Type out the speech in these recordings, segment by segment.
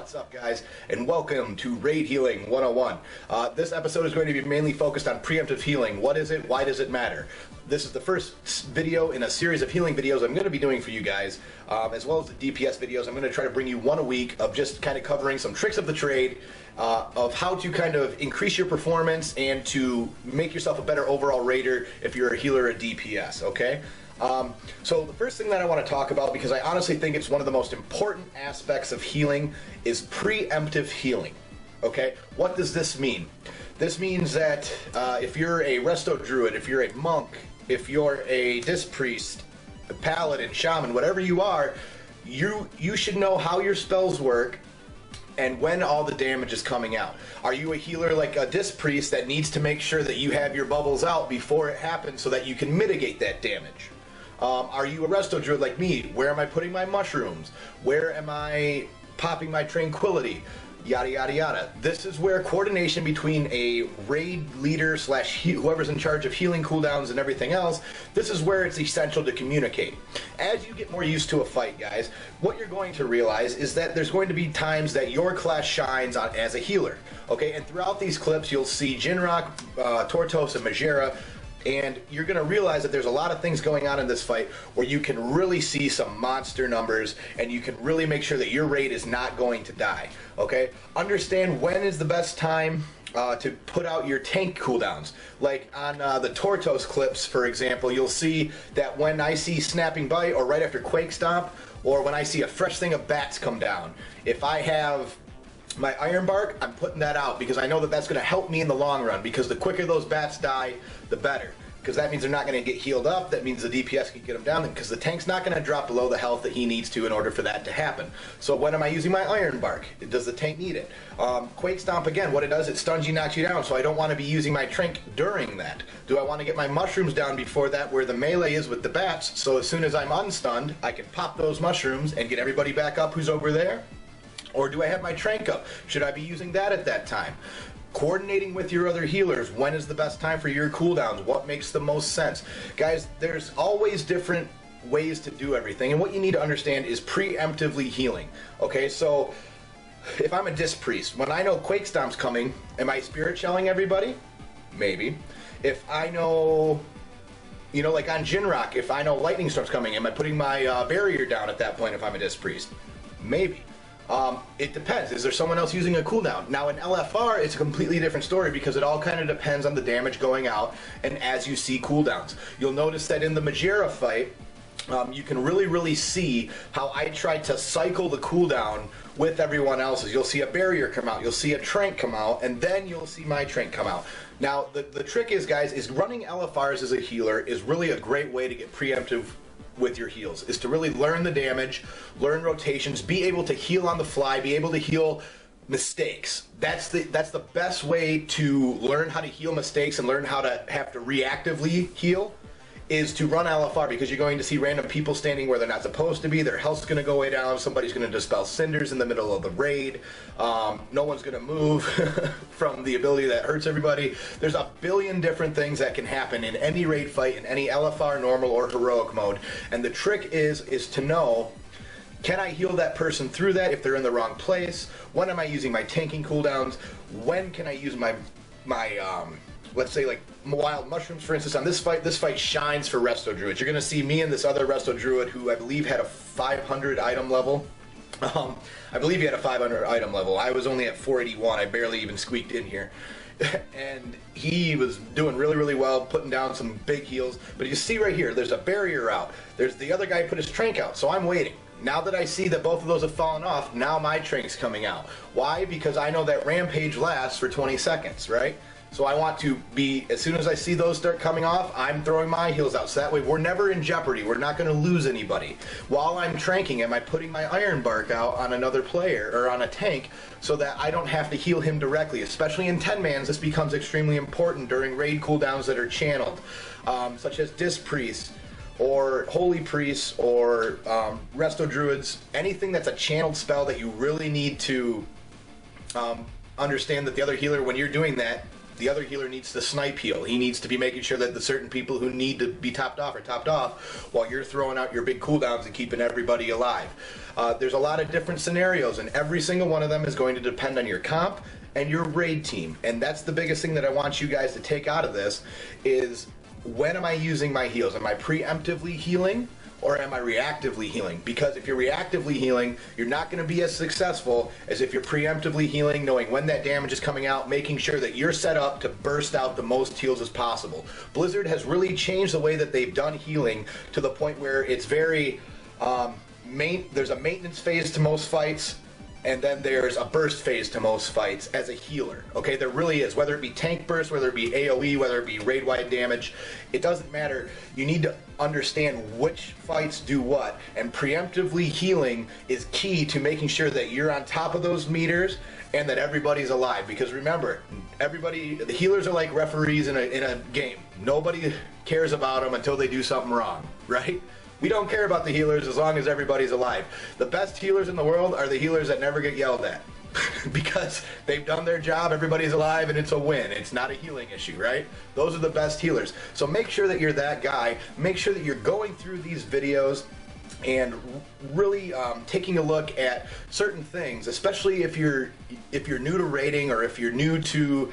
What's up, guys, and welcome to Raid Healing 101. This episode is going to be mainly focused on preemptive healing. What is it? Why does it matter? This is the first video in a series of healing videos I'm going to be doing for you guys, as well as the DPS videos. I'm going to try to bring you one a week of just kind of covering some tricks of the trade, of how to kind of increase your performance and to make yourself a better overall raider if you're a healer or DPS, okay? So the first thing that I want to talk about, because I honestly think it's one of the most important aspects of healing, is preemptive healing. Okay, what does this mean? This means that if you're a resto druid, if you're a monk, if you're a disc priest, a paladin, shaman, whatever you are, you should know how your spells work and when all the damage is coming out. Are you a healer like a disc priest that needs to make sure that you have your bubbles out before it happens so that you can mitigate that damage? Are you a resto druid like me? Where am I putting my mushrooms? Where am I popping my tranquility? Yada yada yada. This is where coordination between a raid leader slash whoever's in charge of healing cooldowns and everything else, this is where it's essential to communicate. As you get more used to a fight, guys, what you're going to realize is that there's going to be times that your class shines on as a healer. Okay, and throughout these clips you'll see Jredd, Tortos, and Majera, and you're going to realize that there's a lot of things going on in this fight where you can really see some monster numbers and you can really make sure that your raid is not going to die. Okay? Understand when is the best time to put out your tank cooldowns. Like on the Tortos clips, for example, you'll see that when I see Snapping Bite or right after Quake Stomp, or when I see a fresh thing of bats come down, if I have my Iron Bark, I'm putting that out because I know that that's going to help me in the long run, because the quicker those bats die, the better. Because that means they're not going to get healed up, that means the DPS can get them down, because the tank's not going to drop below the health that he needs to in order for that to happen. So when am I using my Iron Bark? Does the tank need it? Quake Stomp, again, what it does, it stuns you, knocks you down, so I don't want to be using my Trank during that. Do I want to get my mushrooms down before that where the melee is with the bats, so as soon as I'm unstunned, I can pop those mushrooms and get everybody back up who's over there? Or do I have my Trank up? Should I be using that at that time? Coordinating with your other healers, when is the best time for your cooldowns? What makes the most sense? Guys, there's always different ways to do everything, and what you need to understand is preemptively healing. Okay, so if I'm a disc priest, when I know Quake Stomp's coming, am I spirit shelling everybody? Maybe. If I know, you know, like on Jredd, if I know Lightning Storm's coming, am I putting my barrier down at that point if I'm a disc priest? Maybe. It depends. Is there someone else using a cooldown? Now in LFR, it's a completely different story because it all kind of depends on the damage going out and as you see cooldowns. You'll notice that in the Majera fight, you can really see how I tried to cycle the cooldown with everyone else's. You'll see a barrier come out, you'll see a Trank come out, and then you'll see my Trank come out. Now the trick is, guys, is running LFRs as a healer is really a great way to get preemptive with your heals, is to really learn the damage, learn rotations, be able to heal on the fly, be able to heal mistakes. That's the best way to learn how to heal mistakes and learn how to have to reactively heal, is to run LFR, because you're going to see random people standing where they're not supposed to be, their health's going to go way down, somebody's going to dispel cinders in the middle of the raid, no one's going to move from the ability that hurts everybody. There's a billion different things that can happen in any raid fight, in any LFR, normal, or heroic mode, and the trick is to know, can I heal that person through that if they're in the wrong place? When am I using my tanking cooldowns? When can I use my let's say like wild mushrooms, for instance. On this fight shines for resto druids. You're going to see me and this other resto druid who I believe had a 500 item level. I believe he had a 500 item level. I was only at 481. I barely even squeaked in here. And he was doing really well, putting down some big heals. But you see right here, there's a barrier out. There's the other guy put his Trank out, so I'm waiting. Now that I see that both of those have fallen off, now my Trank's coming out. Why? Because I know that Rampage lasts for 20 seconds, right? So I want to be, as soon as I see those start coming off, I'm throwing my heals out. So that way we're never in jeopardy. We're not going to lose anybody. While I'm tranking, am I putting my Iron Bark out on another player or on a tank so that I don't have to heal him directly? Especially in 10-mans, this becomes extremely important during raid cooldowns that are channeled, such as Disc Priests or Holy Priests or Resto Druids. Anything that's a channeled spell that you really need to understand that the other healer, when you're doing that, The other healer needs to snipe heal. He needs to be making sure that the certain people who need to be topped off are topped off while you're throwing out your big cooldowns and keeping everybody alive. There's a lot of different scenarios, and every single one of them is going to depend on your comp and your raid team. And that's the biggest thing that I want you guys to take out of this is, when am I using my heals? Am I preemptively healing or am I reactively healing? Because if you're reactively healing, you're not going to be as successful as if you're preemptively healing, knowing when that damage is coming out, making sure that you're set up to burst out the most heals as possible. Blizzard has really changed the way that they've done healing to the point where it's very there's a maintenance phase to most fights, and then there's a burst phase to most fights as a healer. Okay, there really is. Whether it be tank burst, whether it be AoE, whether it be raid-wide damage, it doesn't matter. You need to understand which fights do what, and preemptively healing is key to making sure that you're on top of those meters and that everybody's alive. Because remember, the healers are like referees in a game. Nobody cares about them until they do something wrong, right? We don't care about the healers as long as everybody's alive. The best healers in the world are the healers that never get yelled at. Because they've done their job, everybody's alive, and it's a win. It's not a healing issue, right? Those are the best healers. So make sure that you're that guy. Make sure that you're going through these videos and really taking a look at certain things, especially if you're new to raiding, or if you're new to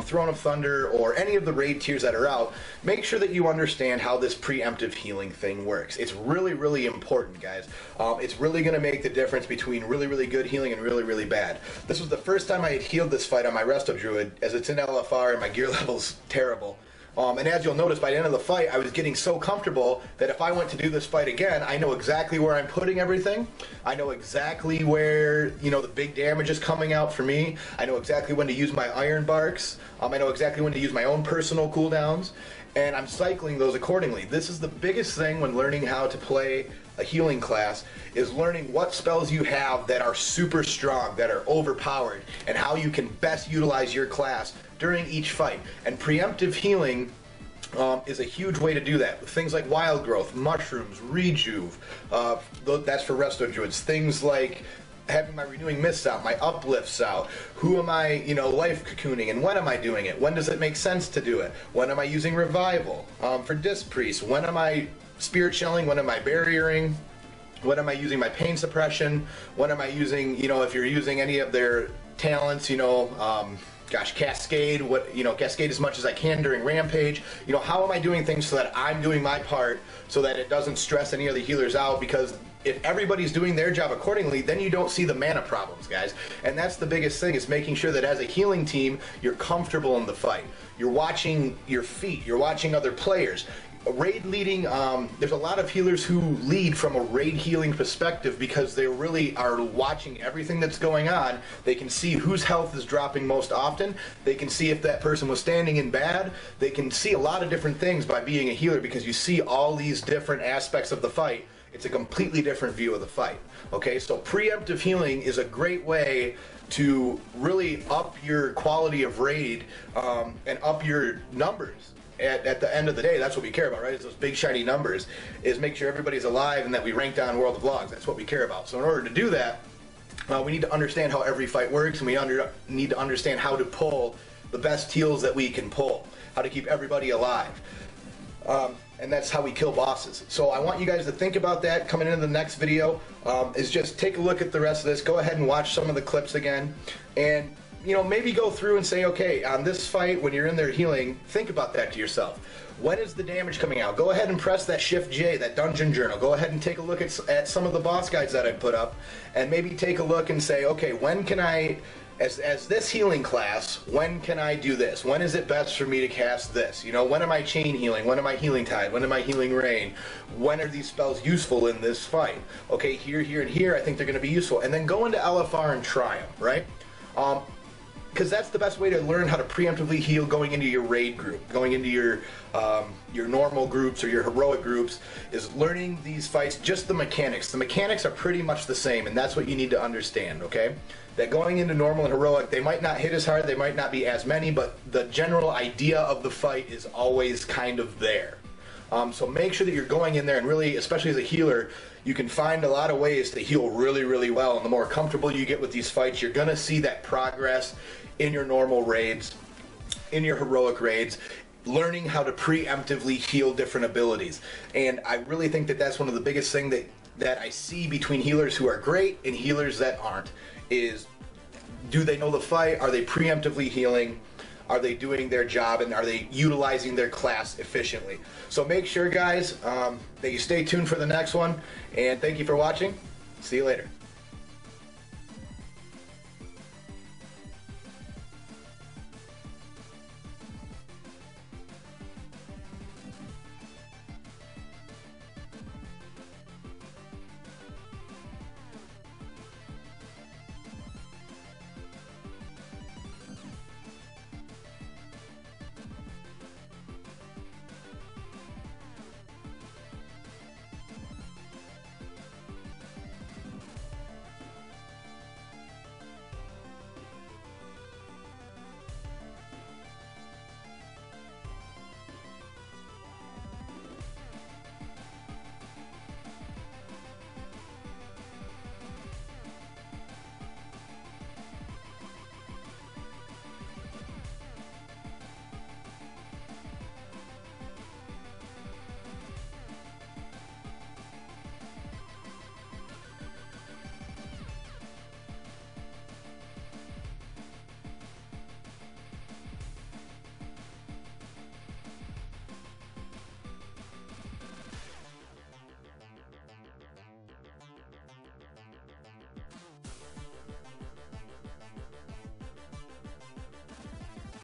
Throne of Thunder or any of the raid tiers that are out. Make sure that you understand how this preemptive healing thing works. It's really, really important, guys. It's really going to make the difference between really, really good healing and really, really bad. This was the first time I had healed this fight on my Resto Druid, as it's in LFR and my gear level's terrible. And as you'll notice, by the end of the fight, I was getting so comfortable that if I went to do this fight again, I know exactly where I'm putting everything. I know exactly where, the big damage is coming out for me. I know exactly when to use my Iron Barks. I know exactly when to use my own personal cooldowns. And I'm cycling those accordingly. This is the biggest thing when learning how to play a healing class, is learning what spells you have that are super strong, that are overpowered, and how you can best utilize your class during each fight. And preemptive healing is a huge way to do that. Things like wild growth, mushrooms, rejuve, that's for Resto Druids. Things like having my renewing mists out, my uplifts out. Who am I, life cocooning, and when am I doing it? When does it make sense to do it? When am I using revival? For Disc Priest, when am I spirit shelling? When am I barriering? When am I using my pain suppression? When am I using, if you're using any of their talents, Cascade, Cascade as much as I can during Rampage. How am I doing things so that I'm doing my part, so that it doesn't stress any of the healers out? Because if everybody's doing their job accordingly, then you don't see the mana problems, guys. And that's the biggest thing, is making sure that as a healing team, you're comfortable in the fight. You're watching your feet. You're watching other players. Raid leading, there's a lot of healers who lead from a raid healing perspective because they really are watching everything that's going on. They can see whose health is dropping most often. They can see if that person was standing in bad. They can see a lot of different things by being a healer, because you see all these different aspects of the fight. It's a completely different view of the fight. Okay, so preemptive healing is a great way to really up your quality of raid and up your numbers. At the end of the day, that's what we care about, right? It's those big shiny numbers, is make sure everybody's alive and that we rank down World of Logs. That's what we care about. So in order to do that, we need to understand how every fight works, and we need to understand how to pull the best heals that we can pull, how to keep everybody alive. And that's how we kill bosses. So I want you guys to think about that coming into the next video, is just take a look at the rest of this. Go ahead and watch some of the clips again, and maybe go through and say, okay, on this fight, when you're in there healing, think about that to yourself. When is the damage coming out? Go ahead and press that Shift J, that dungeon journal. Go ahead and take a look at some of the boss guides that I put up, and maybe take a look and say, okay, when can I, as this healing class, when can I do this? When is it best for me to cast this? When am I chain healing? When am I healing tide? When am I healing rain? When are these spells useful in this fight? Okay, here, here, and here, I think they're going to be useful. And then go into LFR and try them, right? Because that's the best way to learn how to preemptively heal going into your raid group, going into your normal groups or your heroic groups, is learning these fights, just the mechanics. The mechanics are pretty much the same, and that's what you need to understand, okay? That going into normal and heroic, they might not hit as hard, they might not be as many, but the general idea of the fight is always kind of there. So make sure that you're going in there, and really, especially as a healer, you can find a lot of ways to heal really, really well. And the more comfortable you get with these fights, you're going to see that progress in your normal raids. in your heroic raids, learning how to preemptively heal different abilities. And I really think that that's one of the biggest things that I see between healers who are great and healers that aren't, is do they know the fight? Are they preemptively healing? Are they doing their job, and are they utilizing their class efficiently? So make sure, guys, that you stay tuned for the next one, and thank you for watching. See you later.